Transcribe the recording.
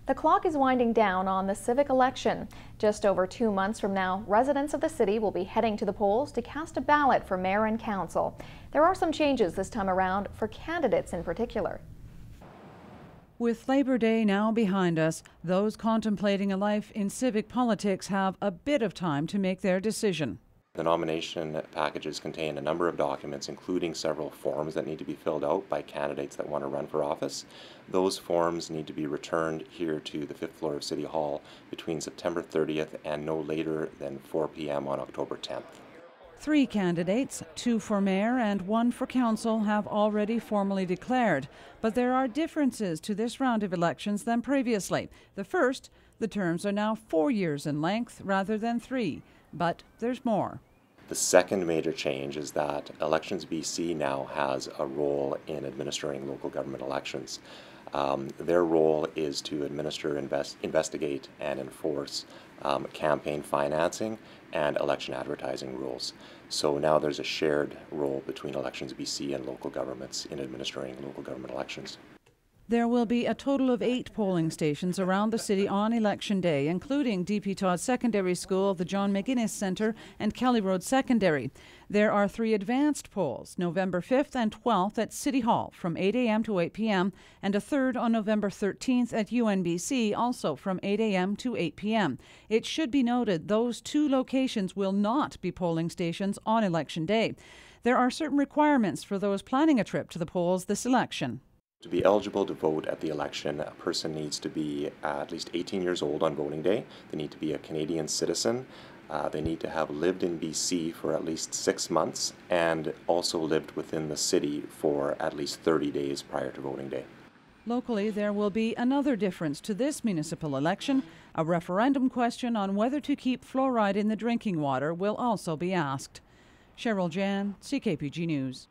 The clock is winding down on the Civic election. Just over 2 months from now, residents of the city will be heading to the polls to cast a ballot for mayor and council. There are some changes this time around for candidates in particular. With Labor Day now behind us, those contemplating a life in civic politics have a bit of time to make their decision. The nomination packages contain a number of documents, including several forms that need to be filled out by candidates that want to run for office. Those forms need to be returned here to the 5th floor of City Hall between September 30th and no later than 4 p.m. on October 10th. 3 candidates, 2 for mayor and 1 for council, have already formally declared. But there are differences to this round of elections than previously. The first, the terms are now 4 years in length rather than 3. But there's more. The second major change is that Elections BC now has a role in administering local government elections. Their role is to administer, investigate, and enforce campaign financing and election advertising rules. So now there's a shared role between Elections BC and local governments in administering local government elections. There will be a total of 8 polling stations around the city on Election Day, including D.P. Todd Secondary School, the John McGuinness Centre, and Kelly Road Secondary. There are 3 advanced polls, November 5th and 12th at City Hall from 8 a.m. to 8 p.m., and a third on November 13th at UNBC, also from 8 a.m. to 8 p.m. It should be noted those 2 locations will not be polling stations on Election Day. There are certain requirements for those planning a trip to the polls this election. To be eligible to vote at the election, a person needs to be at least 18 years old on voting day. They need to be a Canadian citizen. They need to have lived in BC for at least 6 months and also lived within the city for at least 30 days prior to voting day. Locally, there will be another difference to this municipal election. A referendum question on whether to keep fluoride in the drinking water will also be asked. Cheryl Jan, CKPG News.